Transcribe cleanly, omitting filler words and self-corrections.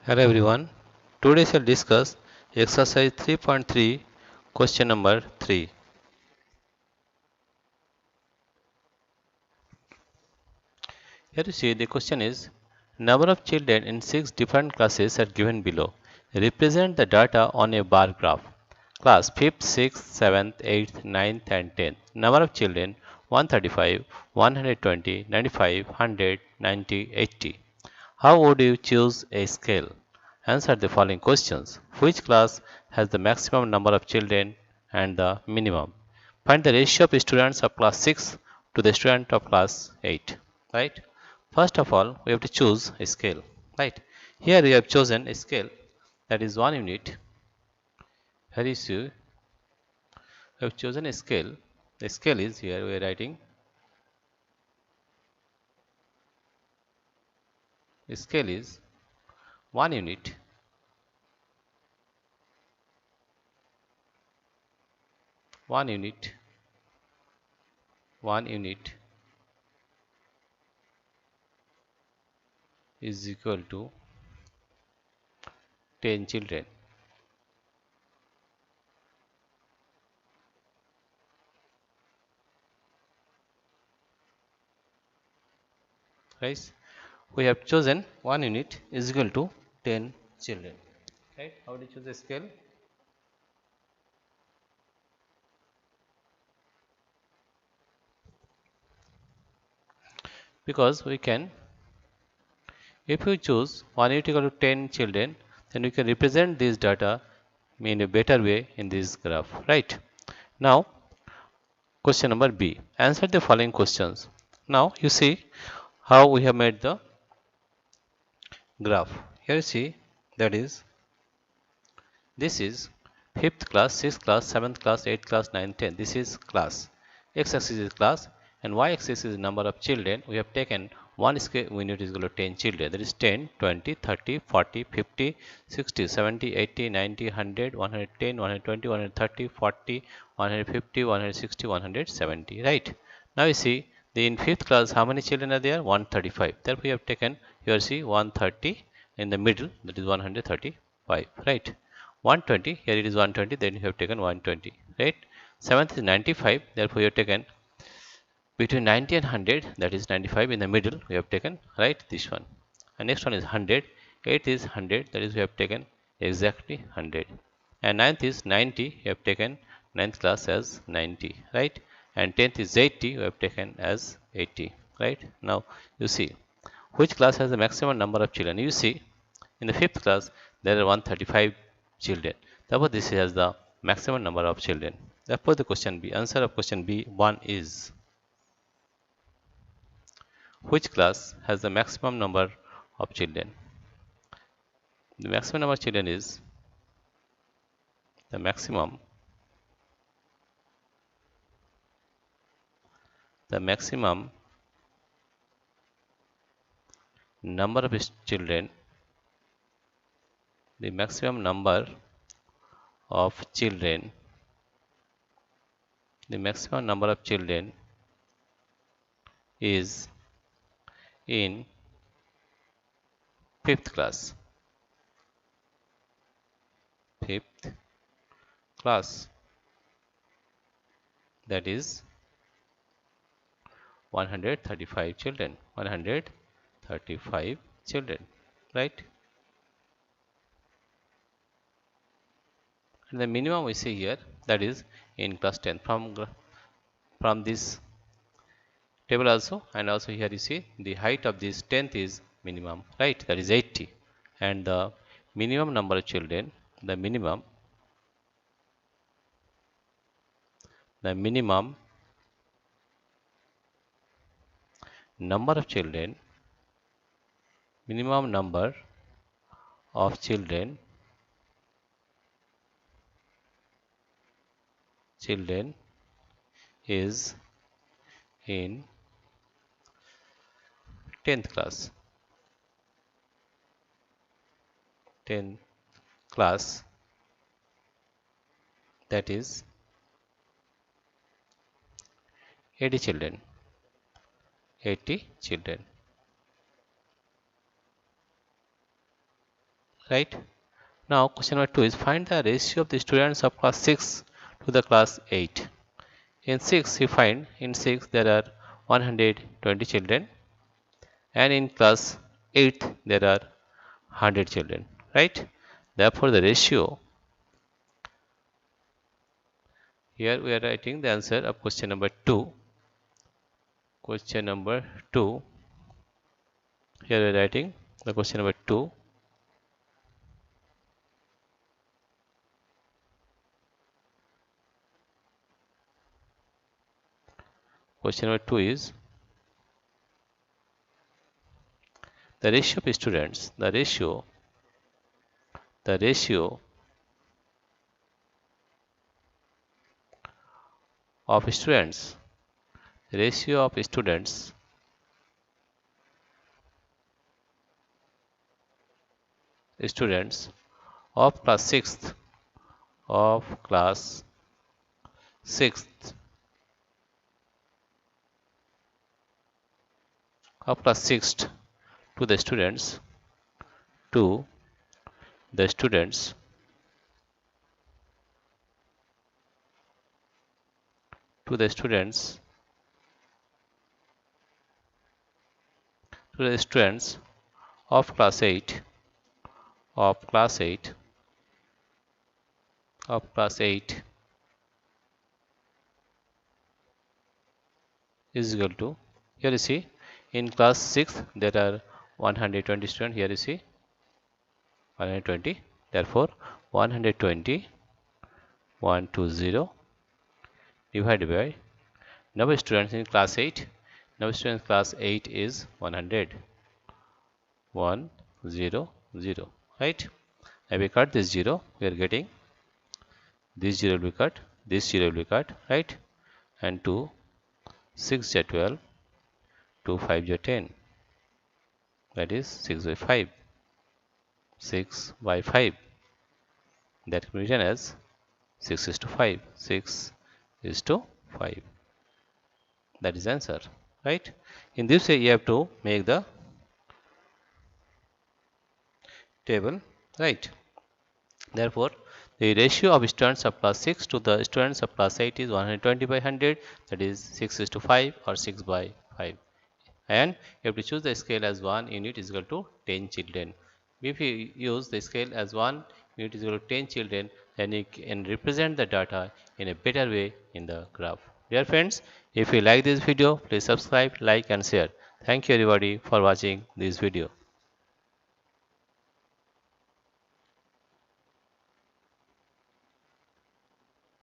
Hello everyone. Today shall discuss exercise 3.3 question number 3. Here you see the question is number of children in 6 different classes are given below. Represent the data on a bar graph. Class 5th, 6th, 7th, 8th, 9th and 10th. Number of children 135, 120, 95, 100, 90, 80. How would you choose a scale? Answer the following questions. Which class has the maximum number of children and the minimum? Find the ratio of students of class 6 to the student of class 8. Right? First of all, we have to choose a scale. Right? Here we have chosen a scale that is 1 unit. Here is you have chosen a scale. The scale is here we are writing. The scale is 1 unit. 1 unit. 1 unit is equal to 10 children. Right? We have chosen 1 unit is equal to 10 children. Right? How do you choose the scale? Because we can, if you choose 1 unit equal to 10 children, then we can represent this data in a better way in this graph. Right? Now, question number B. Answer the following questions. Now, you see how we have made the graph. Here you see that is this is 5th class, 6th class, 7th class, 8th class, 9th, 10th. This is class. X-axis is class and y-axis is number of children. We have taken one square unit is equal to 10 children. That is 10, 20, 30, 40, 50, 60, 70, 80, 90, 100, 110, 120, 130, 40, 150, 160, 170. Right. Now you see the in 5th class how many children are there? 135. Therefore we have taken here see 130 in the middle, that is 135. Right. 120, here it is 120, then you have taken 120, right? 7th is 95, therefore you have taken between 90 and 100, that is 95 in the middle, we have taken, right, this one. And next one is 100, 8th is 100, that is we have taken exactly 100. And 9th is 90, we have taken 9th class as 90, right? And 10th is 80, we have taken as 80, right? Now you see, which class has the maximum number of children? You see, in the 5th class, there are 135 children. Therefore, this has the maximum number of children. Therefore, the question B, answer of question B 1 is which class has the maximum number of children? The maximum number of children is the maximum number of children, the maximum number of children, the maximum number of children is in 5th class. 5th class, that is 135 children. 135 children, right? And the minimum we see here, that is in class 10 from this table also, and also here you see the height of this 10th is minimum, right? That is 80, and the minimum number of children, the minimum number of children, minimum number of children is in 10th class. 10th class, that is 80 children. 80 children. right? Now question number 2 is find the ratio of the students of class 6 to the class 8. In 6 you find in 6 there are 120 children, and in class 8 there are 100 children, right? Therefore the ratio, here we are writing the answer of question number 2. Question number 2, here we are writing the question number 2. Question number 2 is the ratio of students, the ratio of students, ratio of students students of class 6th, of class 6th, of class 6th to the students, to the students to the students to the students of class 8, of class 8, of class 8 is equal to, here you see in class 6 there are 120 students, here you see 120, therefore 120 120 divided by number of students in class 8, number of students in class 8 is 100, 100, right? If we cut this 0, we are getting this 0 will be cut, this 0 will be cut, right? And 2 6 is 12, 2 5 is 10, that is 6 by 5, 6 by 5, that can be written as 6 is to 5, 6 is to 5, that is the answer, right? In this way you have to make the table, right? Therefore the ratio of students of class 6 to the students of class 8 is 120 by 100, that is 6 is to 5 or 6 by 5, and you have to choose the scale as 1 unit is equal to 10 children. If you use the scale as 1 unit is equal to 10 children, then you can represent the data in a better way in the graph. Dear friends, if you like this video, please subscribe, like and share. Thank you everybody for watching this video.